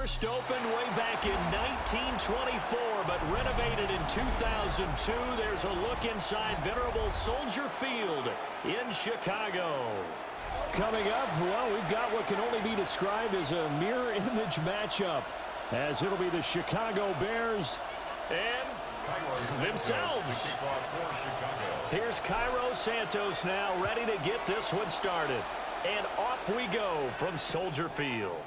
first opened way back in 1924, but renovated in 2002. There's a look inside venerable Soldier Field in Chicago. Coming up, well, we've got what can only be described as a mirror image matchup, as it'll be the Chicago Bears and themselves. Here's Cairo Santos now, ready to get this one started. And off we go from Soldier Field.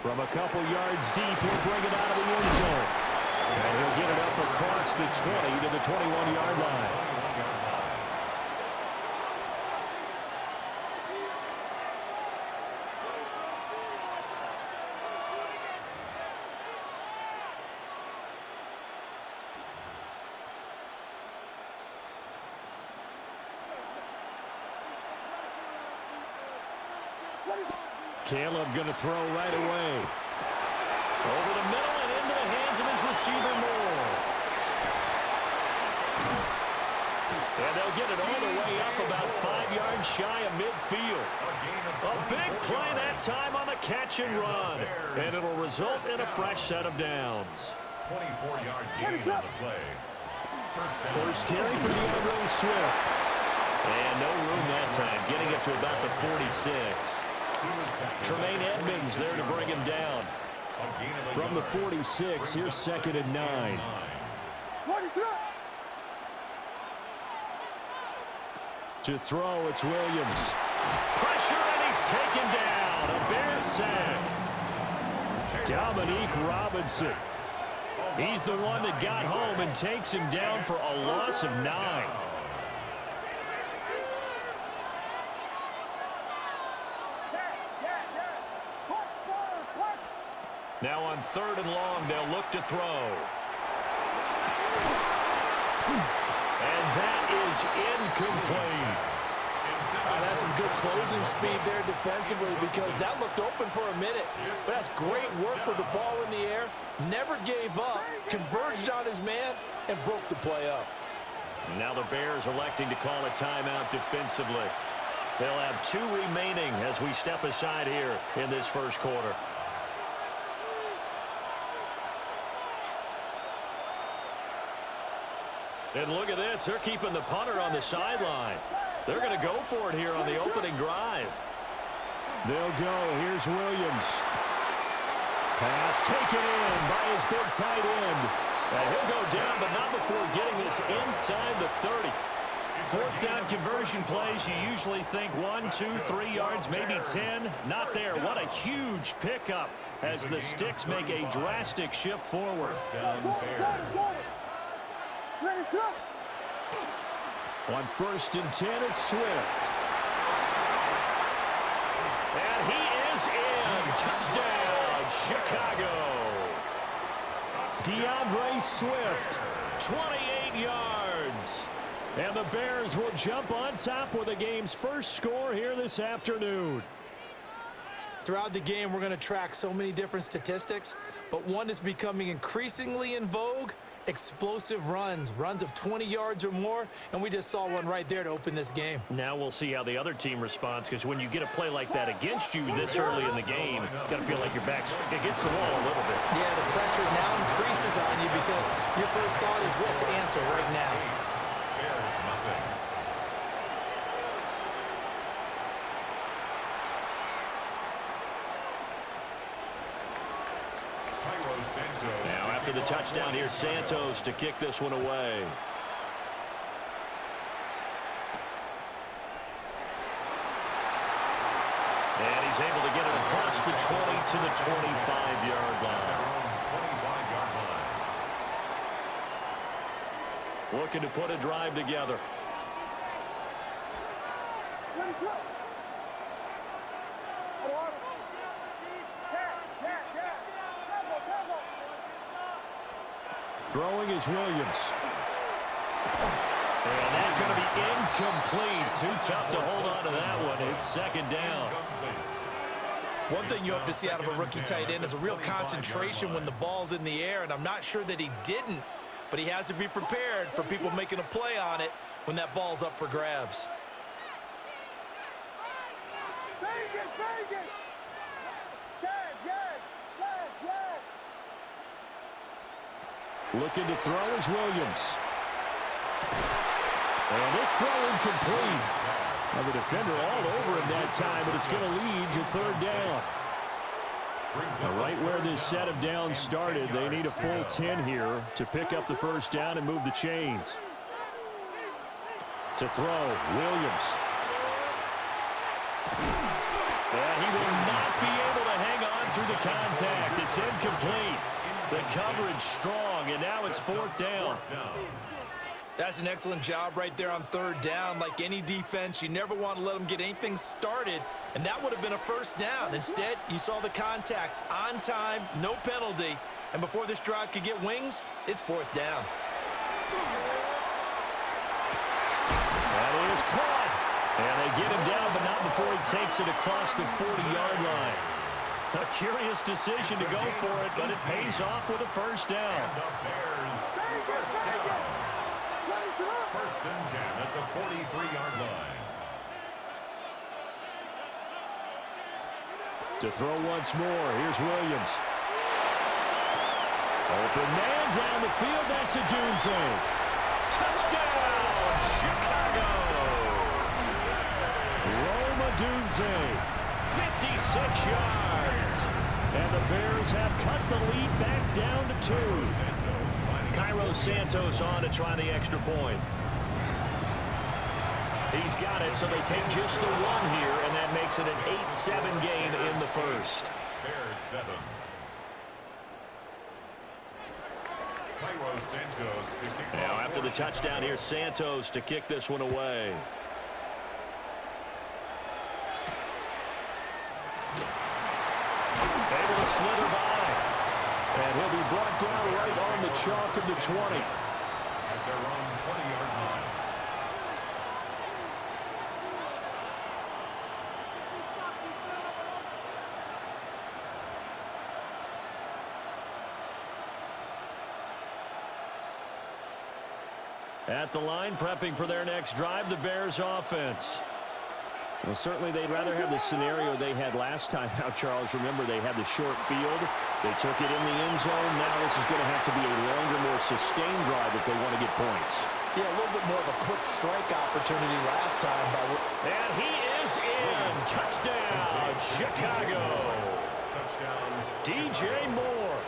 From a couple yards deep, he'll bring it out of the end zone. And he'll get it up across the 20 to the 21-yard line. Caleb going to throw right away. Over the middle and into the hands of his receiver Moore. And they'll get it all the way up about 5 yards shy of midfield. A big play that time on the catch and run. And it'll result in a fresh set of downs. 24-yard gain on the play. First carry for DeAndre Swift. And no room that time, getting it to about the 46. Tremaine Edmonds there to bring him down. From the 46, here's 2nd and 9. To throw, it's Williams. Pressure, and he's taken down. A Bears sack. Dominique Robinson. He's the one that got home and takes him down for a loss of 9. Now on 3rd and long, they'll look to throw. And that is incomplete. That's some good closing speed there defensively, because that looked open for a minute. But that's great work with the ball in the air. Never gave up, converged on his man, and broke the play up. Now the Bears electing to call a timeout defensively. They'll have 2 remaining as we step aside here in this first quarter. And look at this. They're keeping the punter on the sideline. They're going to go for it here on the opening drive. They'll go. Here's Williams. Pass taken in by his big tight end. And he'll go down, but not before getting this inside the 30. 4th down conversion plays, you usually think 1, 2, 3 yards, maybe 10. Not there. What a huge pickup as the Sticks make a drastic shift forward. On 1st and 10, it's Swift. And he is in. Touchdown, Chicago. DeAndre Swift, 28 yards. And the Bears will jump on top with the game's first score here this afternoon. Throughout the game, we're going to track so many different statistics, but one is becoming increasingly in vogue: explosive runs of 20 yards or more, and we just saw one right there to open this game. Now we'll see how the other team responds, because when you get a play like that against you this early in the game, you got to feel like your back's against the wall a little bit. Yeah, the pressure now increases on you because your first thought is what to answer right now. Now after the touchdown, here's Santos to kick this one away. And he's able to get it across the 20 to the 25-yard line. Looking to put a drive together. Throwing is Williams. And that's going to be incomplete. Too tough to hold on to that one. It's 2nd down. One thing you hope to see out of a rookie tight end is a real concentration when the ball's in the air, and I'm not sure that he didn't, but he has to be prepared for people making a play on it when that ball's up for grabs. Looking to throw is Williams. And this throw incomplete. Now the defender all over him that time, but it's going to lead to third down. Right where this set of downs started, they need a full 10 here to pick up the first down and move the chains. To throw, Williams. And he will not be able to hang on through the contact. It's incomplete. The coverage strong, and now it's fourth down. That's an excellent job right there on third down. Like any defense, you never want to let them get anything started, and that would have been a first down. Instead, you saw the contact on time, no penalty, and before this drive could get wings, it's fourth down. That is caught. And they get him down, but not before he takes it across the 40-yard line. A curious decision to go for it, but it pays off with a first down. First and 10 at the 43-yard line. To throw once more, here's Williams. Open man down the field, that's a Dunze. Touchdown, Chicago! Roma Dunze, 56 yards. And the Bears have cut the lead back down to 2. Cairo Santos on to try the extra point. He's got it, so they take just the one here, and that makes it an 8-7 game in the first. Bears 7. Cairo Santos to kick Now off after the touchdown, here's Santos to kick this one away. Able to slither by. And he'll be brought down right on the chalk of the 20. At their own 20-yard line. At the line, prepping for their next drive, the Bears offense. Well, certainly they'd rather have the scenario they had last time out, Charles. Remember, they had the short field. They took it in the end zone. Now this is going to have to be a longer, more sustained drive if they want to get points. Yeah, a little bit more of a quick strike opportunity last time. And he is in. Touchdown, Chicago. Touchdown. DJ Moore,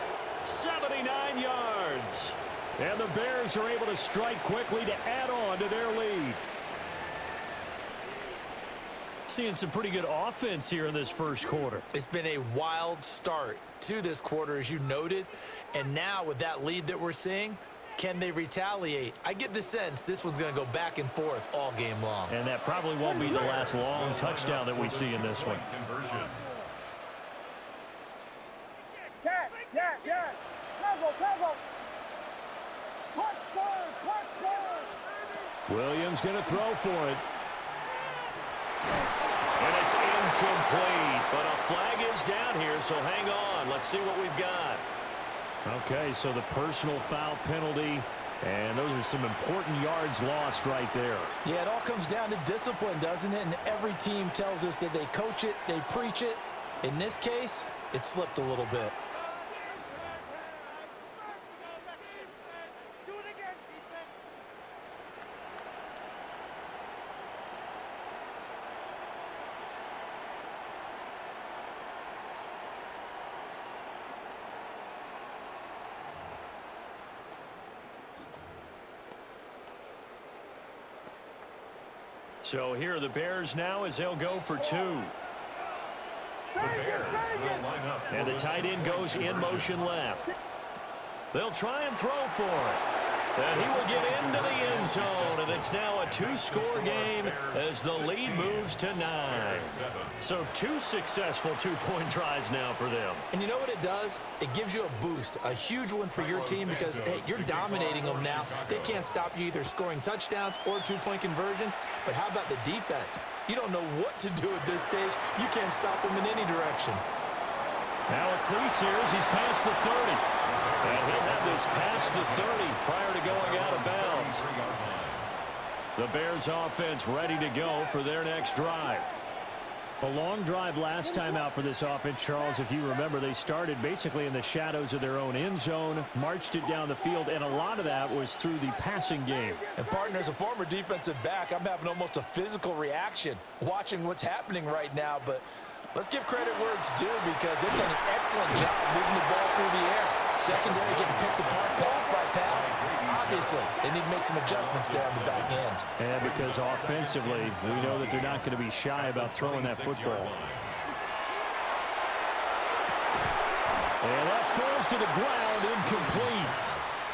79 yards. And the Bears are able to strike quickly to add on to their lead. Seeing some pretty good offense here in this first quarter. It's been a wild start to this quarter, as you noted. And now with that lead that we're seeing, can they retaliate? I get the sense this one's going to go back and forth all game long. And that probably won't be the last long touchdown that we see in this one. Conversion. Yes. Combo. Punch stars. Williams going to throw for it. And it's incomplete, but a flag is down here, so hang on. Let's see what we've got. Okay, so the personal foul penalty, and those are some important yards lost right there. Yeah, it all comes down to discipline, doesn't it? And every team tells us that they coach it, they preach it. In this case, it slipped a little bit. So here are the Bears now as they'll go for 2. The Bears will line up. And the tight end goes in motion left. They'll try and throw for it. And he will get into the end zone, and it's now a 2-score game as the lead moves to 9. So 2 successful 2-point tries now for them. And you know what it does? It gives you a boost, a huge one for your team because, hey, you're dominating them now. They can't stop you either scoring touchdowns or 2-point conversions. But how about the defense? You don't know what to do at this stage. You can't stop them in any direction. Now a crease here as he's past the 30. And he'll have this past the 30 prior to going out of bounds. The Bears offense ready to go for their next drive. A long drive last time out for this offense, Charles. If you remember, they started basically in the shadows of their own end zone, marched it down the field, and a lot of that was through the passing game. And, partner, as a former defensive back, I'm having almost a physical reaction watching what's happening right now. But let's give credit where it's due because they've done an excellent job moving the ball through the air. Secondary getting picked apart pass by pass. Obviously, they need to make some adjustments there on the back end. And because offensively, we know that they're not going to be shy about throwing that football. And that falls to the ground, incomplete.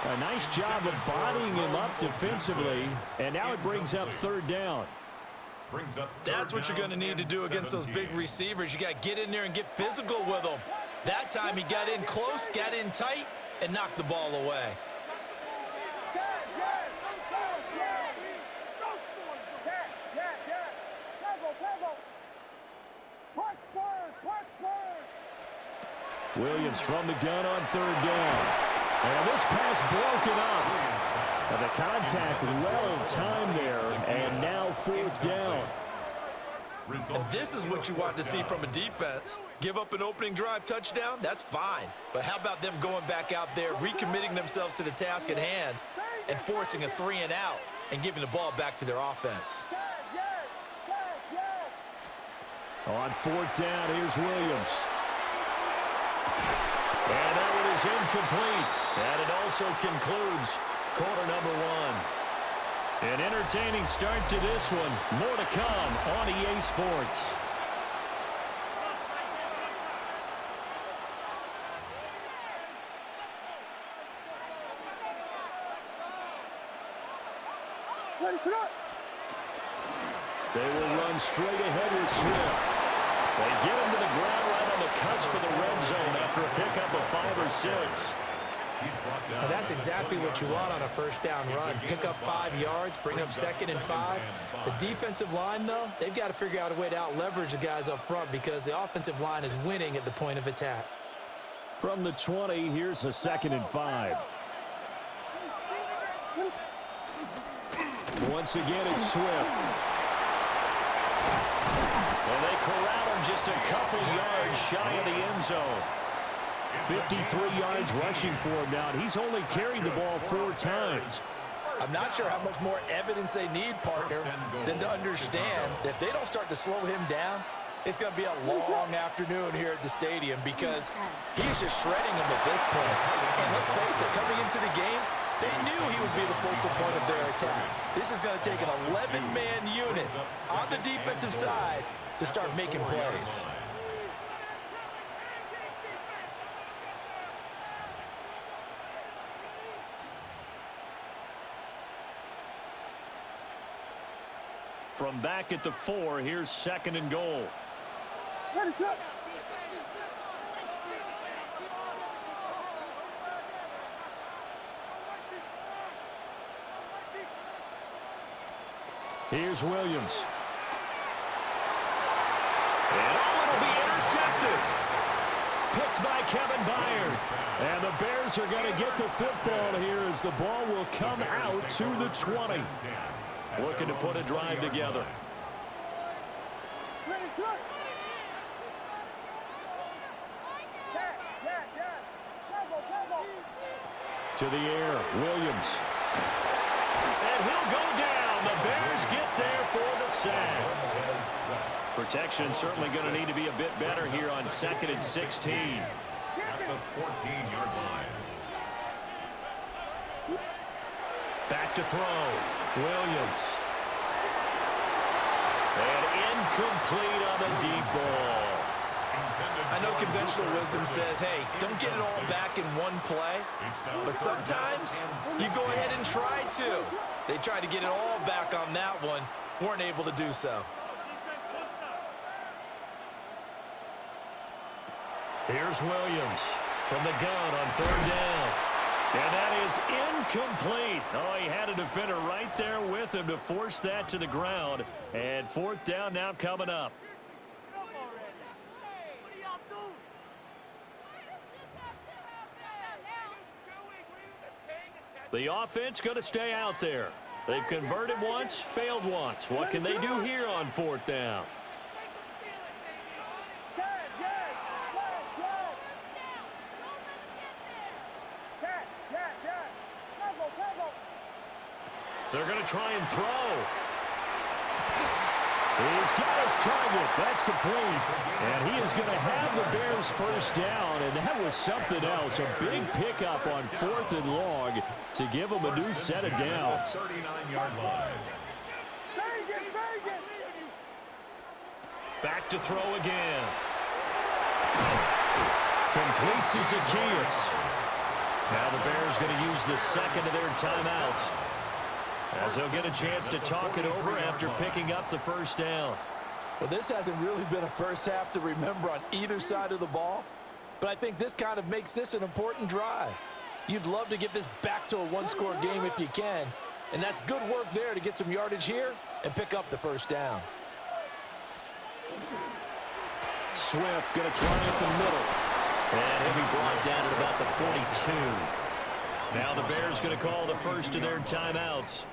A nice job of bodying him up defensively, and now it brings up third down. That's what you're going to need to do against those big receivers. You got to get in there and get physical with them. That time he got in close, got in tight, and knocked the ball away. Williams from the gun on third down. And this pass broken up. And the contact well timed there, and now fourth down. And this is what you want to see from a defense. Give up an opening drive touchdown, that's fine. But how about them going back out there, recommitting themselves to the task at hand, and forcing a 3-and-out and giving the ball back to their offense. On fourth down, here's Williams. And that one is incomplete. And it also concludes quarter number one. An entertaining start to this one. More to come on EA Sports. They will run straight ahead with Swift. They get him to the ground right on the cusp of the red zone after a pickup of 5 or 6. And that's exactly what you want on a first down run. Pick up 5 yards, bring up 2nd and 5. The defensive line, though, they've got to figure out a way to out-leverage the guys up front because the offensive line is winning at the point of attack. From the 20, here's a 2nd and 5. Once again, it's Swift. And they corral him just a couple yards shy of the end zone. 53 yards rushing for him now. He's only carried the ball 4 times. I'm not sure how much more evidence they need, partner, than to understand that if they don't start to slow him down, it's going to be a long afternoon here at the stadium because he's just shredding them at this point. And let's face it, coming into the game, they knew he would be the focal point of their attack. This is going to take an 11-man unit on the defensive side to start making plays. From back at the 4, here's 2nd and goal. Here's Williams. And it'll be intercepted. Picked by Kevin Byard. And the Bears are going to get the football here as the ball will come out to the 20. Looking to put a drive together. To the air, Williams. And he'll go down. The Bears get there for the sack. Protection certainly going to need to be a bit better here on 2nd and 16. At the 14-yard line. Back to throw. Williams. And incomplete on the deep ball. I know conventional wisdom says, hey, don't get it all back in one play. But sometimes you go ahead and try to. They tried to get it all back on that one. Weren't able to do so. Here's Williams from the gun on 3rd down. And that is incomplete. Oh, he had a defender right there with him to force that to the ground. And 4th down now coming up. The offense going to stay out there. They've converted once, failed once. What can they do here on 4th down? They're going to try and throw. He's got his target. That's complete. And he is going to have the Bears first down, and that was something else. A big pickup on 4th and long to give them a new set of downs. 39-yard line. Back to throw again. Complete to Zacchaeus. Now the Bears going to use the second of their timeouts, as they'll get a chance to talk it over after picking up the first down. Well, this hasn't really been a first half to remember on either side of the ball, but I think this kind of makes this an important drive. You'd love to get this back to a one-score game if you can, and that's good work there to get some yardage here and pick up the first down. Swift going to try up the middle, and he'll be brought down at about the 42. Now the Bears going to call the first of their timeouts,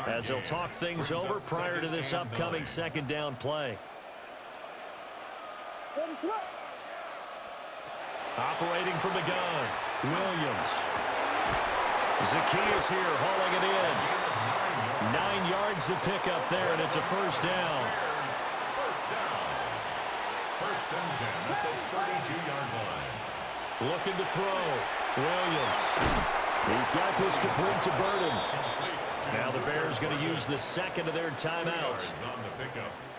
as they'll talk things over prior to this upcoming second down play. Operating from the gun, Williams. Zacchaeus here hauling it in. 9 yards to pick up there, and it's a first down. First and 10 at the 32-yard line. Looking to throw. Williams. He's got this complete to Burden. Now the Bears going to use the second of their timeouts,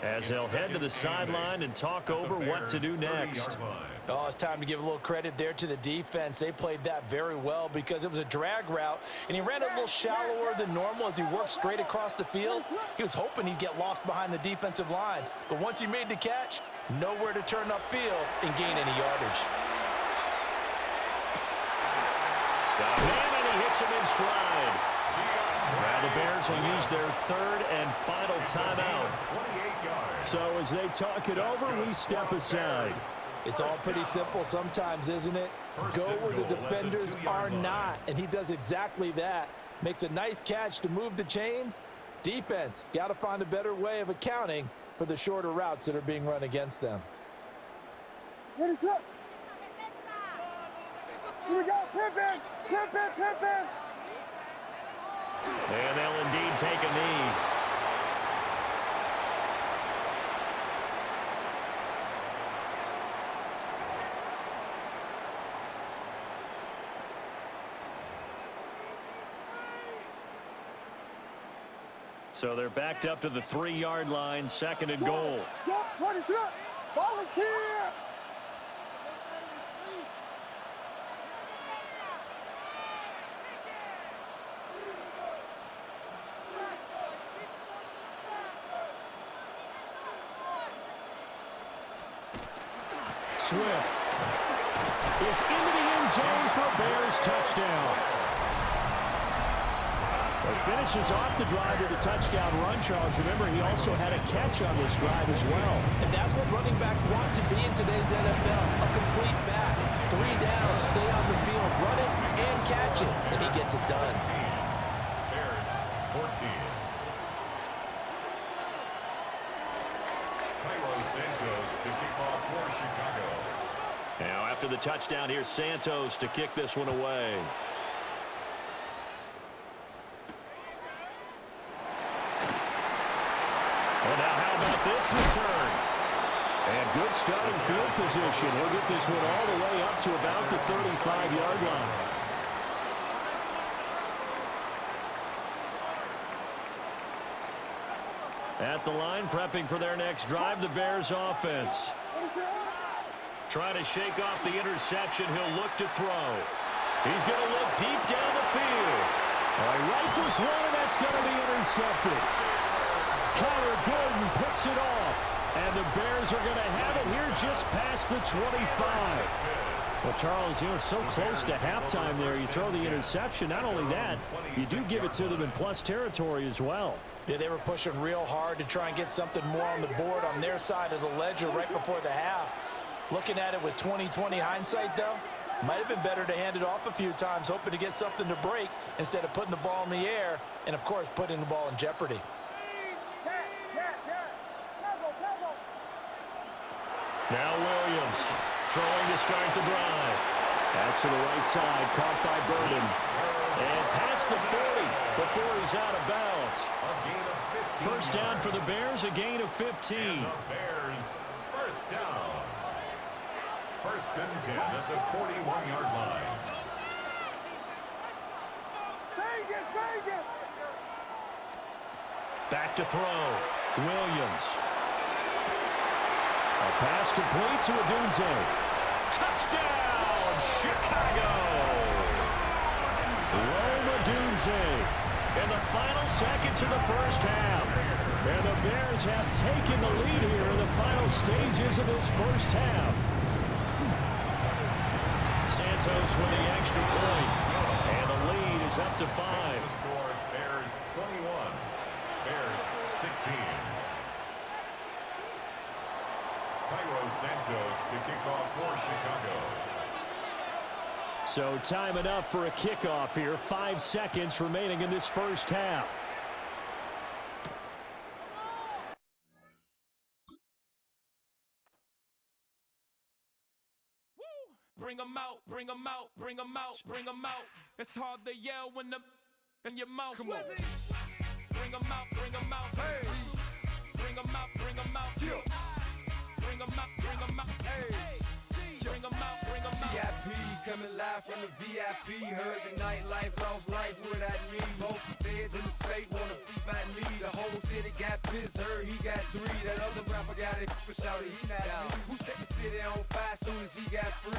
as they'll head to the sideline and talk over what to do next. Oh, it's time to give a little credit there to the defense. They played that very well because it was a drag route, and he ran a little shallower than normal as he worked straight across the field. He was hoping he'd get lost behind the defensive line, but once he made the catch, nowhere to turn upfield and gain any yardage. Got a man, and he hits him in stride. Now the Bears will use their third and final timeout. So as they talk it over, we step aside. It's all pretty simple sometimes, isn't it? Go where the defenders are not, and he does exactly that. Makes a nice catch to move the chains. Defense, got to find a better way of accounting for the shorter routes that are being run against them. Ready, set. Here we go, Pippin! Pippin, Pippin! And they'll indeed take a knee. So they're backed up to the 3-yard line, second and goal. Jump, ready, set. Volunteer! Swift is into the end zone for a Bears touchdown. It finishes off the drive with a touchdown run, Charles. Remember, he also had a catch on this drive as well. And that's what running backs want to be in today's NFL, a complete back. 3 down, stay on the field, run it, and catch it, and he gets it done. Bears 14. Santos to kick off for Chicago. Now after the touchdown, here's Santos to kick this one away. Well, now how about this return? And good starting field position. He'll get this one all the way up to about the 35-yard line. At the line, prepping for their next drive, the Bears offense. Trying to shake off the interception. He'll look to throw. He's going to look deep down the field. He rifles one, and that's going to be intercepted. Connor Gordon picks it off. And the Bears are going to have it here just past the 25. Well, Charles, you're so close to halftime there. You throw the interception. Not only that, you do give it to them in plus territory as well. Yeah, they were pushing real hard to try and get something more on the board on their side of the ledger right before the half. Looking at it with 20/20 hindsight, though, might have been better to hand it off a few times, hoping to get something to break instead of putting the ball in the air and, of course, putting the ball in jeopardy. Now Williams throwing to start the drive. That's to the right side, caught by Burden. And past the 40 before he's out of bounds. A gain of 15 First down yards. for the Bears, a gain of 15. And the Bears, first down. First and 10 at the 41-yard line. Vegas, Vegas. Back to throw. Williams. A pass complete to Odunze. Touchdown, Chicago! Rome Odunze in the final seconds of the first half. And the Bears have taken the lead here in the final stages of this first half. Santos with the extra point. And the lead is up to 5. The score, Bears 21, Bears 16. Cairo Santos to kick off for Chicago. So time enough for a kickoff here. 5 seconds remaining in this first half. Bring 'em out, bring 'em out, bring 'em out, bring 'em out. It's hard to yell when the in your mouth. Come on. Bring 'em out, bring 'em out. Hey. Bring 'em out, bring 'em out. Yeah. Bring 'em out, bring 'em out. Hey. Bring 'em out, bring 'em out. VIP coming live from the VIP. Heard the nightlife, lost life without me. Both feds in the state wanna see by me. The whole city got pissed, heard he got 3. That other rapper got it, but shouted he not out. Who set the city on fire soon as he got free?